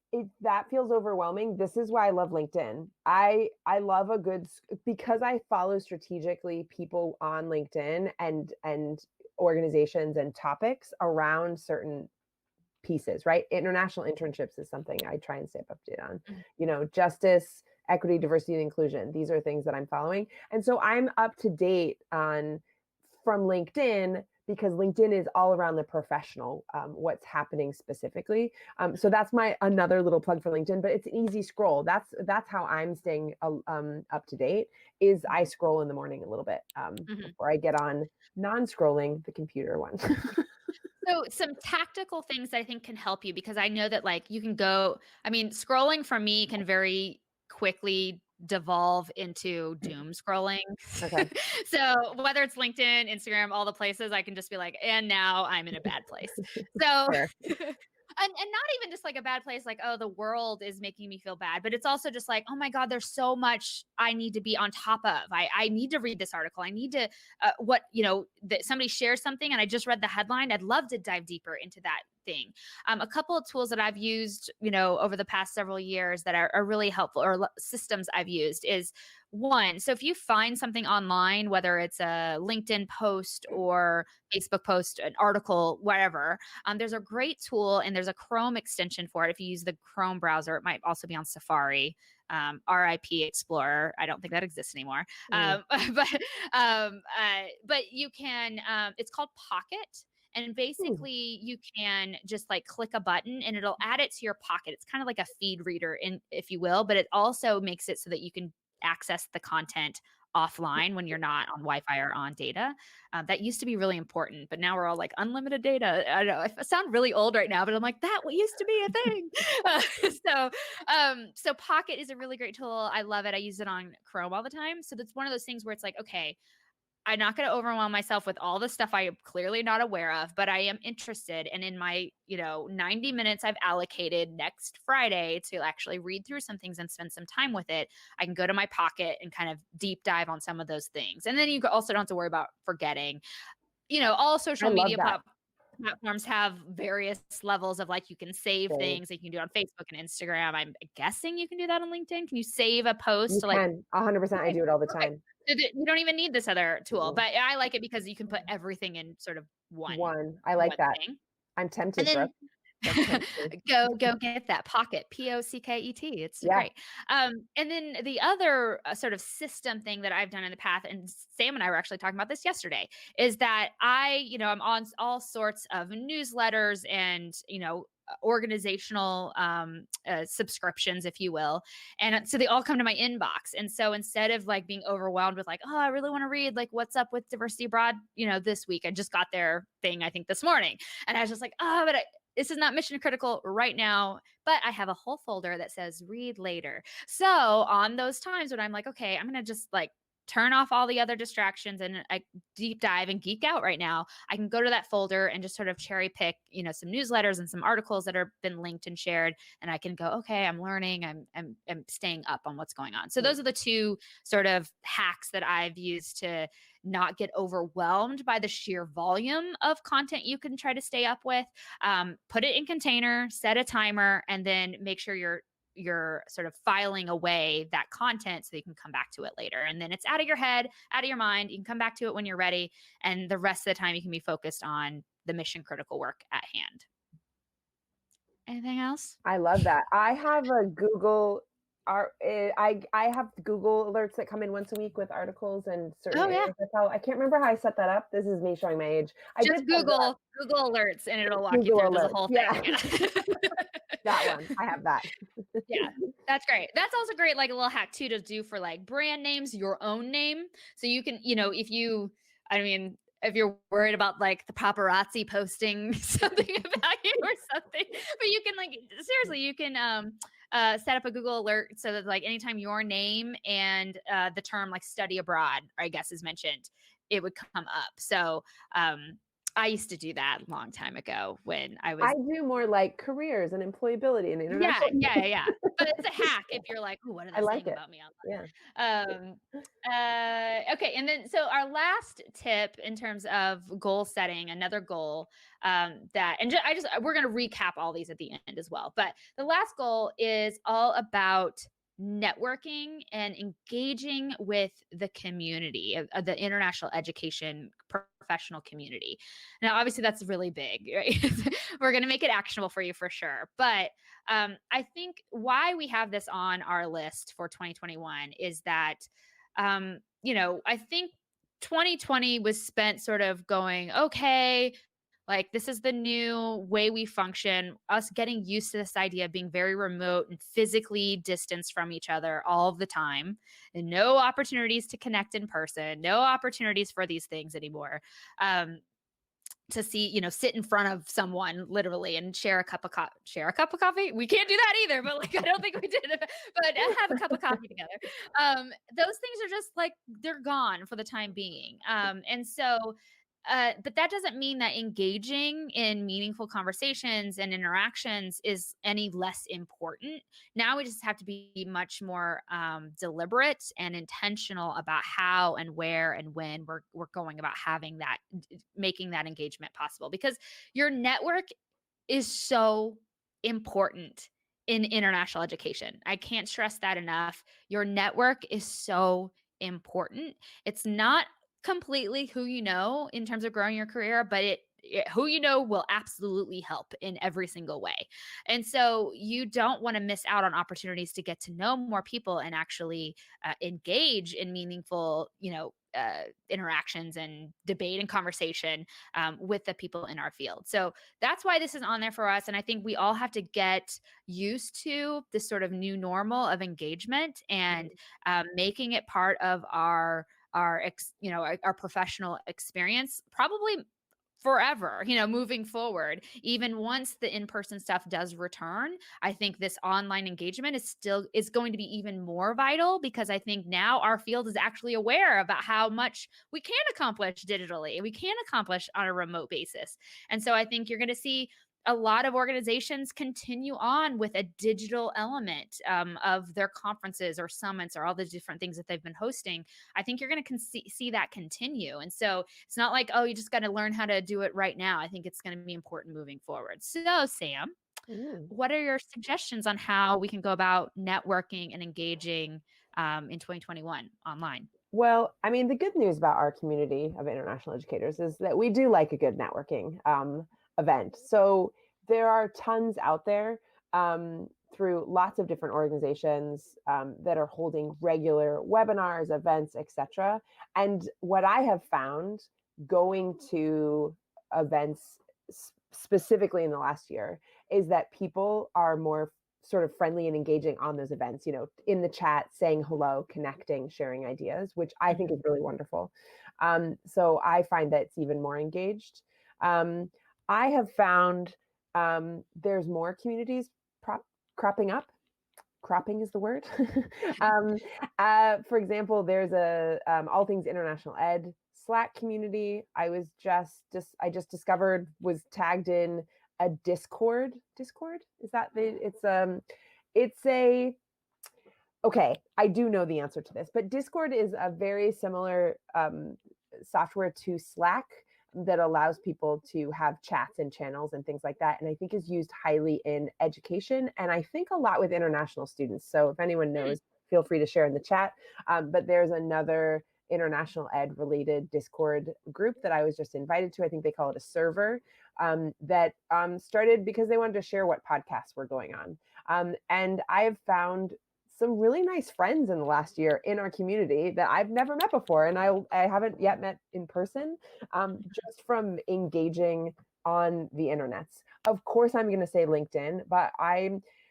that feels overwhelming, this is why I love LinkedIn. I love a good because I follow strategically people on LinkedIn and organizations and topics around certain pieces, right? International internships is something I try and stay up to date on. Mhm. Justice, equity, diversity, and inclusion. These are things that I'm following. And so I'm up to date on from LinkedIn because LinkedIn is all around the professional, what's happening specifically. So that's my another little plug for LinkedIn, but it's an easy scroll. That's how I'm staying up to date. Is I scroll in the morning a little bit Mhm. before I get on non-scrolling the computer one. So some tactical things I think can help you because I know that like you can go, I mean, scrolling for me can very quickly devolve into doom scrolling. Okay. So whether it's LinkedIn, Instagram, all the places, I can just be like, and now I'm in a bad place. So Fair. and not even just like a bad place, like, oh, the world is making me feel bad, but it's also just like, oh my God, there's so much I need to be on top of. I need to read this article. I need to, that somebody shares something and I just read the headline. I'd love to dive deeper into that thing. A couple of tools that I've used, over the past several years that are really helpful, or systems I've used, is one. So if you find something online, whether it's a LinkedIn post or Facebook post, an article, whatever, there's a great tool and there's a Chrome extension for it. If you use the Chrome browser, it might also be on Safari. RIP Explorer. I don't think that exists anymore. Mm. But you can. It's called Pocket. And Ooh. basically, you can just like click a button and it'll add it to your Pocket. It's kind of like a feed reader, if you will, but it also makes it so that you can access the content offline when you're not on Wi-Fi or on data. That used to be really important, but now we're all like unlimited data. I don't know. I sound really old right now, but I'm like, that used to be a thing. So Pocket is a really great tool. I love it. I use it on Chrome all the time. So that's one of those things where it's like, okay, I'm not going to overwhelm myself with all the stuff I am clearly not aware of, but I am interested. And in my, 90 minutes I've allocated next Friday to actually read through some things and spend some time with it, I can go to my Pocket and kind of deep dive on some of those things. And then you also don't have to worry about forgetting. All I social love media that. platforms have various levels of, like, you can save Same. things, like you can do it on Facebook and Instagram. I'm guessing you can do that on LinkedIn. Can you save a post You to, like, can 100%. I okay, do it all the perfect. time. So that you don't even need this other tool, Mm-mm. but I like it because you can put everything in sort of one One. I like one that. thing. I'm And tempted, then Brooke. That's tempting me. go get that Pocket, Pocket. It's Yeah. great. And then the other sort of system thing that I've done in the past, and Sam and I were actually talking about this yesterday, is that I'm on all sorts of newsletters and, organizational subscriptions, if you will. And so they all come to my inbox. And so instead of like being overwhelmed with like, oh, I really want to read like what's up with diversity abroad, this week, I just got their thing, I think this morning. And I was just like, oh, but this is not mission critical right now, but I have a whole folder that says read later. So on those times when I'm like, okay, I'm going to just like turn off all the other distractions and I deep dive and geek out right now, I can go to that folder and just sort of cherry pick, some newsletters and some articles that have been linked and shared. And I can go, okay, I'm learning, I'm staying up on what's going on. So those are the two sort of hacks that I've used to not get overwhelmed by the sheer volume of content you can try to stay up with. Put it in container, set a timer, and then make sure you're sort of filing away that content so you can come back to it later. And then it's out of your head, out of your mind. You can come back to it when you're ready. And the rest of the time you can be focused on the mission critical work at hand. Anything else? I love that. I have a Google I have Google alerts that come in once a week with articles and certain Oh yeah. areas. That's how I can't remember how I set that up. This is me showing my age. I Just did set that up. Google alerts and it'll walk you Google through. There's a alerts. whole thing. Yeah. Yeah. That one. I have that. Yeah, that's great. That's also great, like a little hack too, to do for like brand names, your own name. So you can, if you're worried about like the paparazzi posting something about you or something, but you can like, seriously, you can set up a Google alert so that like anytime your name and the term like study abroad, I guess, is mentioned, it would come up. So I used to do that a long time ago when I was. I do more like careers and employability and international. Yeah. But it's a hack if you're like, "Ooh, what are I they like saying it. about me Yeah. online?" Okay, and then so our last tip in terms of goal setting, another goal that, and we're going to recap all these at the end as well. But the last goal is all about networking and engaging with the community of the international education professional community. Now, obviously, that's really big, right? We're going to make it actionable for you for sure. But I think why we have this on our list for 2021 is that, I think 2020 was spent sort of going, okay, like this is the new way we function, us getting used to this idea of being very remote and physically distanced from each other all of the time, and no opportunities to connect in person, no opportunities for these things anymore. To see, sit in front of someone literally and share a cup of coffee. We can't do that either, but like, I don't think we did, but have a cup of coffee together. Those things are just like, they're gone for the time being. And so but that doesn't mean that engaging in meaningful conversations and interactions is any less important. Now we just have to be much more deliberate and intentional about how and where and when we're going about having that, making that engagement possible. Because your network is so important in international education. I can't stress that enough. Your network is so important. It's not completely who you know in terms of growing your career, but who you know will absolutely help in every single way. And so you don't want to miss out on opportunities to get to know more people and actually engage in meaningful, interactions and debate and conversation with the people in our field. So that's why this is on there for us. And I think we all have to get used to this sort of new normal of engagement and making it part of our professional experience, probably forever, moving forward. Even once the in-person stuff does return, I think this online engagement is going to be even more vital, because I think now our field is actually aware about how much we can accomplish digitally, we can accomplish on a remote basis. And so I think you're going to see a lot of organizations continue on with a digital element of their conferences or summits or all the different things that they've been hosting. I think you're going to see that continue. And so it's not like, oh, you just got to learn how to do it right now. I think it's going to be important moving forward. So, Sam, Mm. what are your suggestions on how we can go about networking and engaging in 2021 online? Well, I mean, the good news about our community of international educators is that we do like a good networking event. So there are tons out there through lots of different organizations that are holding regular webinars, events, etc. And what I have found going to events specifically in the last year is that people are more sort of friendly and engaging on those events, in the chat, saying hello, connecting, sharing ideas, which I think is really wonderful. So I find that it's even more engaged. I have found there's more communities cropping up. Cropping is the word. For example, there's a All Things International Ed Slack community. I just discovered was tagged in a Discord. Discord, is that okay, I do know the answer to this, but Discord is a very similar software to Slack that allows people to have chats and channels and things like that, and I think is used highly in education, and I think a lot with international students. So if anyone knows, feel free to share in the chat. But there's another international ed related Discord group that I was just invited to. I think they call it a server, that started because they wanted to share what podcasts were going on. And I have found some really nice friends in the last year in our community that I've never met before, and I haven't yet met in person, just from engaging on the internets. Of course, I'm going to say LinkedIn, but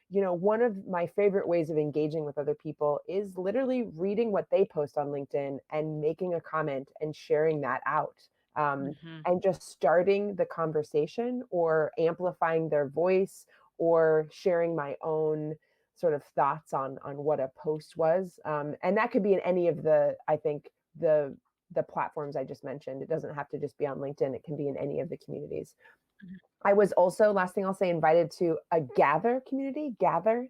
one of my favorite ways of engaging with other people is literally reading what they post on LinkedIn and making a comment and sharing that out. And just starting the conversation or amplifying their voice or sharing my own sort of thoughts on what a post was. And that could be in any of I think the platforms I just mentioned. It doesn't have to just be on LinkedIn. It can be in any of the communities. I was also, last thing I'll say, invited to a Gather community. Gather.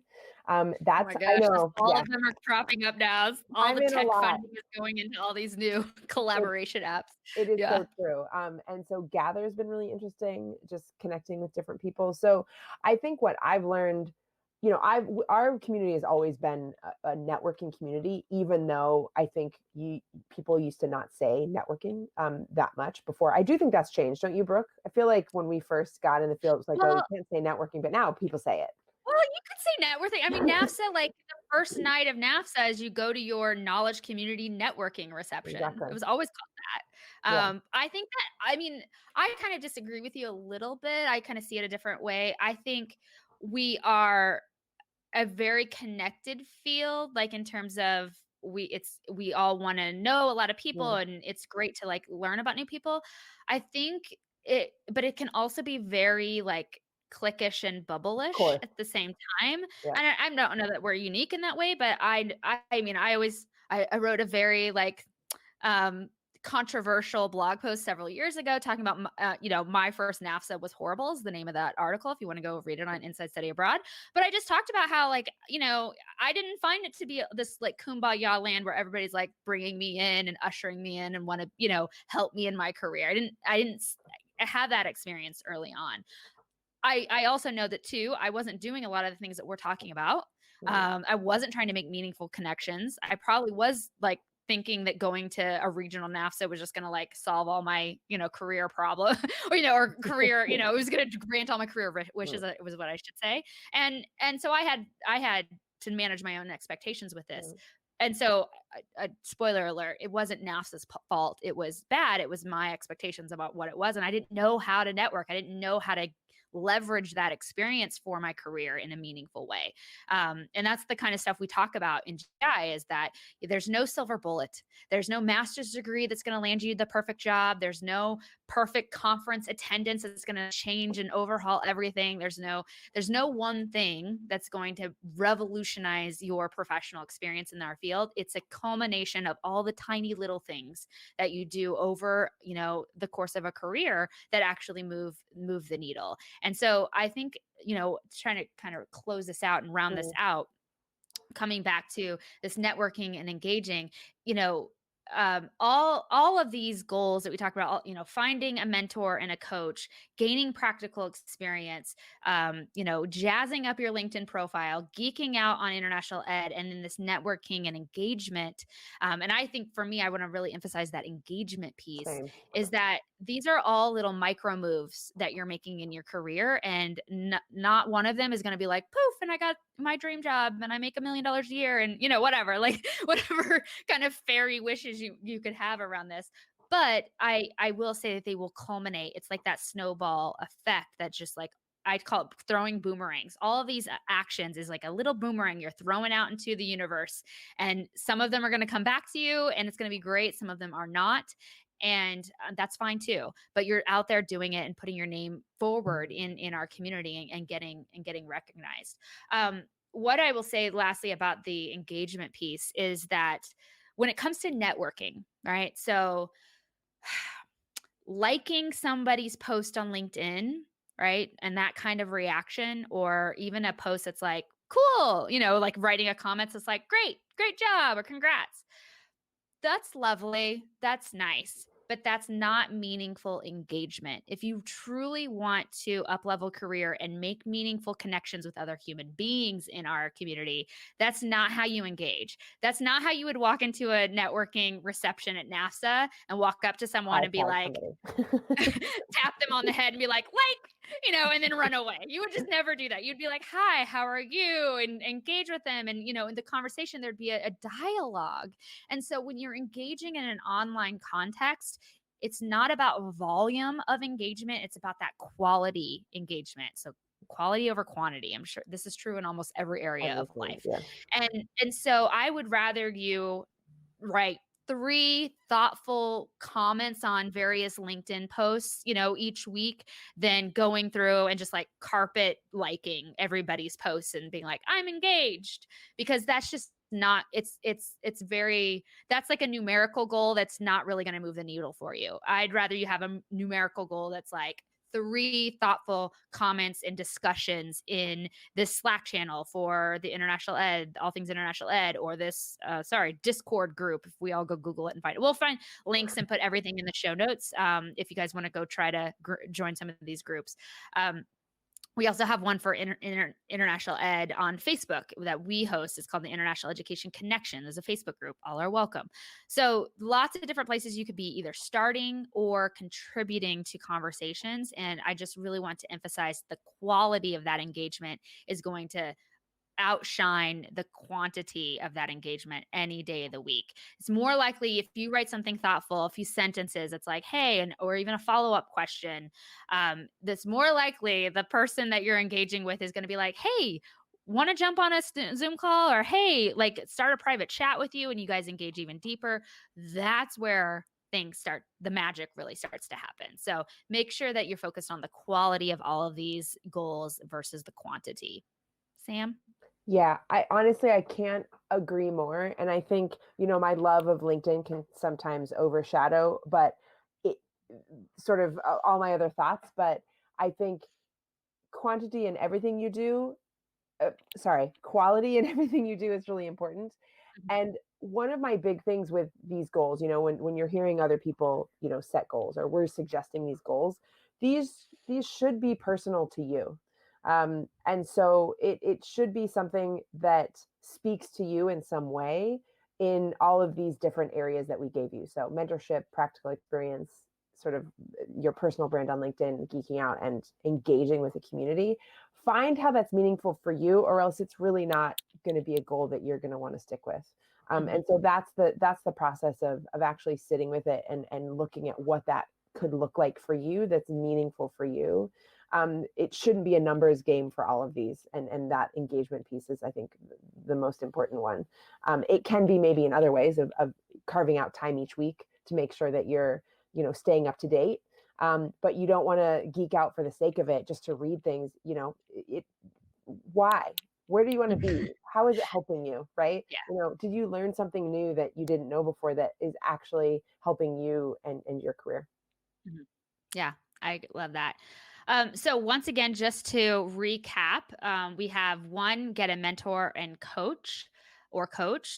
That's, oh I know. All of them are cropping up now. All the tech funding is going into all these new collaboration apps. It is so true. And so Gather has been really interesting, just connecting with different people. So I think what I've learned, our community has always been a networking community, even though I think people used to not say networking that much before. I do think that's changed, don't you, Brooke? I feel like when we first got in the field, it was like, oh, you can't say networking, but now people say it. Well, you could say networking. I mean, NAFSA, like the first night of NAFSA is you go to your knowledge community networking reception. Exactly. It was always called that. I think I kind of disagree with you a little bit. I kind of see it a different way. I think we are a very connected field, like in terms of we all want to know a lot of people, and it's great to like learn about new people. I think but it can also be very like cliquish and bubblish at the same time. And I don't know that we're unique in that way, but I mean, I wrote a very like controversial blog post several years ago talking about, my first NAFSA was horrible is the name of that article if you want to go read it on Inside Study Abroad. But I just talked about how, like, I didn't find it to be this like kumbaya land where everybody's like bringing me in and ushering me in and want to, help me in my career. I didn't have that experience early on. I also know that too, I wasn't doing a lot of the things that we're talking about. Right. I wasn't trying to make meaningful connections. I probably was like thinking that going to a regional NAFSA was just going to like solve all my, career problem or career, it was going to grant all my career wishes. Right. It was what I should say. And so I had to manage my own expectations with this. Right. And so, spoiler alert, it wasn't NAFSA's fault. It was bad. It was my expectations about what it was. And I didn't know how to network. I didn't know how to leverage that experience for my career in a meaningful way. And that's the kind of stuff we talk about in GI, is that there's no silver bullet. There's no master's degree that's going to land you the perfect job. There's no perfect conference attendance that's going to change and overhaul everything. There's no one thing that's going to revolutionize your professional experience in our field. It's a culmination of all the tiny little things that you do over, the course of a career that actually move the needle. And so I think, trying to kind of close this out and round this out, coming back to this networking and engaging, all of these goals that we talk about, finding a mentor and a coach, gaining practical experience, jazzing up your LinkedIn profile, geeking out on international ed, and then this networking and engagement. And I think for me, I want to really emphasize that engagement piece. Same. Is that these are all little micro moves that you're making in your career, and not one of them is going to be like poof, and I got my dream job and I make $1 million a year, and whatever, like whatever kind of fairy wishes you could have around this. But I will say that they will culminate. It's like that snowball effect that's just like, I'd call it throwing boomerangs. All of these actions is like a little boomerang you're throwing out into the universe. And some of them are going to come back to you and it's going to be great. Some of them are not. And that's fine too. But you're out there doing it and putting your name forward in our community and getting recognized. What I will say lastly about the engagement piece is that when it comes to networking, right? So liking somebody's post on LinkedIn, right? And that kind of reaction, or even a post that's like, cool, like writing a comment that's like, great job, or congrats. That's lovely. That's nice. But that's not meaningful engagement. If you truly want to up-level career and make meaningful connections with other human beings in our community, that's not how you engage. That's not how you would walk into a networking reception at NAFSA and walk up to someone and be like, tap them on the head and be like, and then run away. You would just never do that. You'd be like, hi, how are you? And engage with them. And, in the conversation, there'd be a dialogue. And so when you're engaging in an online context, it's not about volume of engagement. It's about that quality engagement. So quality over quantity. I'm sure this is true in almost every area of life. Yeah. And so I would rather you write 3 thoughtful comments on various LinkedIn posts, each week, than going through and just like carpet liking everybody's posts and being like, I'm engaged, because that's just not, it's very, that's like a numerical goal that's not really going to move the needle for you. I'd rather you have a numerical goal that's like 3 thoughtful comments and discussions in this Slack channel for the international ed, all things international ed, or this, Discord group. If we all go Google it and find it, we'll find links and put everything in the show notes. If you guys want to go try to join some of these groups. We also have one for international ed on Facebook that we host. It's called the International Education Connection. There's a Facebook group. All are welcome. So lots of different places you could be either starting or contributing to conversations. And I just really want to emphasize the quality of that engagement is going to outshine the quantity of that engagement any day of the week. It's more likely if you write something thoughtful, a few sentences, it's like, hey, or even a follow-up question, that's more likely the person that you're engaging with is going to be like, hey, want to jump on a Zoom call, or hey, like start a private chat with you, and you guys engage even deeper. That's where the magic really starts to happen. So make sure that you're focused on the quality of all of these goals versus the quantity. Sam? Yeah, I honestly I can't agree more. And I think, my love of LinkedIn can sometimes overshadow, but it sort of all my other thoughts. But I think quantity in everything you do, quality in everything you do is really important. Mhm. And one of my big things with these goals, when you're hearing other people, set goals or we're suggesting these goals, these should be personal to you. And so it should be something that speaks to you in some way in all of these different areas that we gave you. So mentorship, practical experience, sort of your personal brand on LinkedIn, geeking out and engaging with the community. Find how that's meaningful for you, or else it's really not going to be a goal that you're going to want to stick with. Mhm. And so that's the process of actually sitting with it and looking at what that could look like for you that's meaningful for you. It shouldn't be a numbers game for all of these, and that engagement piece is, I think, the most important one. It can be maybe in other ways of carving out time each week to make sure that you're staying up to date. But you don't want to geek out for the sake of it, just to read things. Why? Where do you want to be? How is it helping you? Right? Yeah. Did you learn something new that you didn't know before that is actually helping you and your career? Mhm. Yeah, I love that. So once again, just to recap, we have one, get a mentor and coach,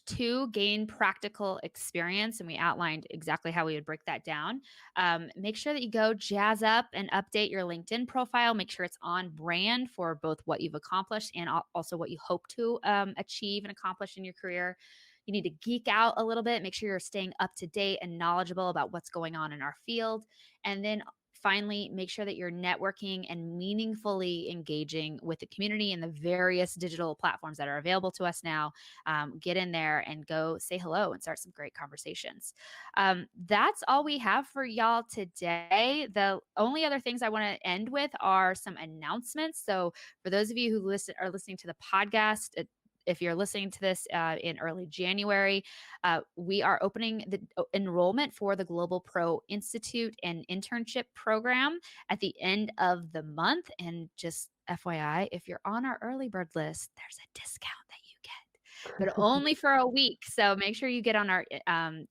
two, gain practical experience. And we outlined exactly how we would break that down. Make sure that you go jazz up and update your LinkedIn profile. Make sure it's on brand for both what you've accomplished and also what you hope to achieve and accomplish in your career. You need to geek out a little bit, make sure you're staying up to date and knowledgeable about what's going on in our field. And then finally, make sure that you're networking and meaningfully engaging with the community and the various digital platforms that are available to us now. Get in there and go say hello and start some great conversations. That's all we have for y'all today. The only other things I want to end with are some announcements. So, for those of you who are listening to the podcast, if you're listening to this in early January, we are opening the enrollment for the Global Pro Institute and internship program at the end of the month. And just FYI, if you're on our early bird list, there's a discount that you get, but only for a week. So make sure you get on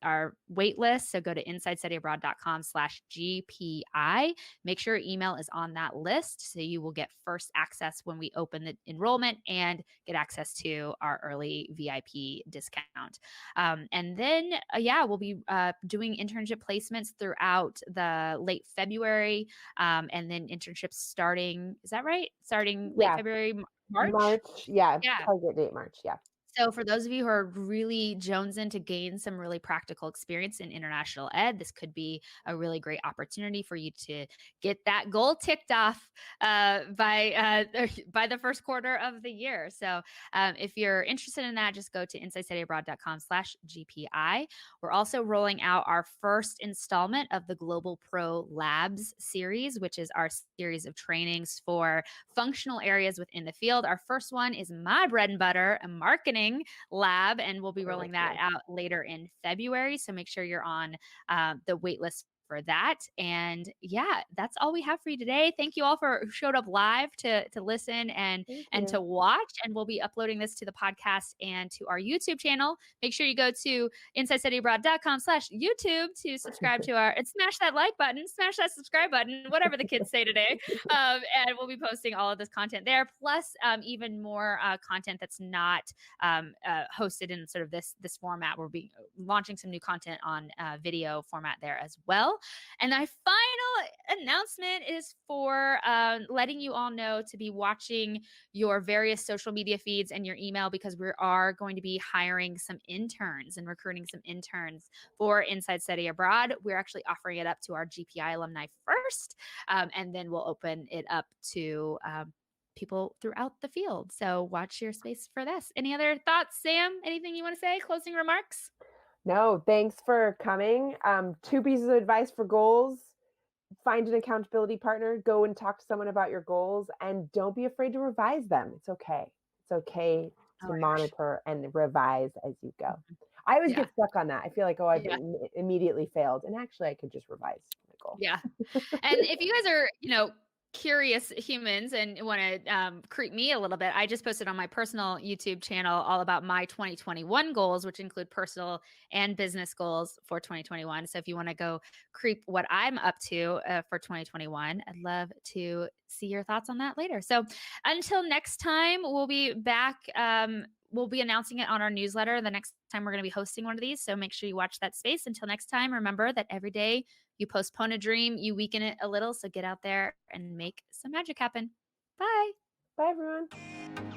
our wait list. So go to insidestudyabroad.com/GPI. Make sure your email is on that list so you will get first access when we open the enrollment and get access to our early VIP discount. And then, yeah, we'll be doing internship placements throughout the late February, and then internships starting, is that right? Starting late Yeah, February, March? March. Yeah, Yeah. target date March. Yeah. So, for those of you who are really jonesing to gain some really practical experience in international ed, this could be a really great opportunity for you to get that goal ticked off by the first quarter of the year. So, if you're interested in that, just go to insidestudyabroad.com/GPI. We're also rolling out our first installment of the Global Pro Labs series, which is our series of trainings for functional areas within the field. Our first one is my bread and butter, a marketing lab, and we'll be Oh, rolling that cool. out later in February. So make sure you're on the wait list for that. And yeah, that's all we have for you today. Thank you all for who showed up live to listen Thank and to you. watch. And we'll be uploading this to the podcast and to our YouTube channel. Make sure you go to insidestudyabroad.com/YouTube to subscribe to our and smash that like button, smash that subscribe button, whatever the kids say today. And we'll be posting all of this content there, plus even more content that's not hosted in sort of this format. We'll be launching some new content on video format there as well. And my final announcement is for letting you all know to be watching your various social media feeds and your email, because we are going to be hiring some interns and recruiting some interns for Inside Study Abroad. We're actually offering it up to our GPI alumni first, and then we'll open it up to people throughout the field. So watch your space for this. Any other thoughts, Sam? Anything you want to say? Closing remarks? No, thanks for coming. Two pieces of advice for goals: find an accountability partner, go and talk to someone about your goals, and don't be afraid to revise them. It's okay. It's okay Oh to my gosh. monitor and revise as you go. Mhm. I always Yeah. get stuck on that. I feel like, oh, I've Yeah. immediately failed. And actually, I could just revise my goal. Yeah. And if you guys are, curious humans and want to creep me a little bit, I just posted on my personal YouTube channel all about my 2021 goals, which include personal and business goals for 2021. So if you want to go creep what I'm up to for 2021, I'd love to see your thoughts on that later. So until next time, we'll be back. We'll be announcing it on our newsletter the next time we're going to be hosting one of these. So make sure you watch that space. Until next time, remember that every day you postpone a dream, you weaken it a little. So get out there and make some magic happen. Bye. Bye, everyone.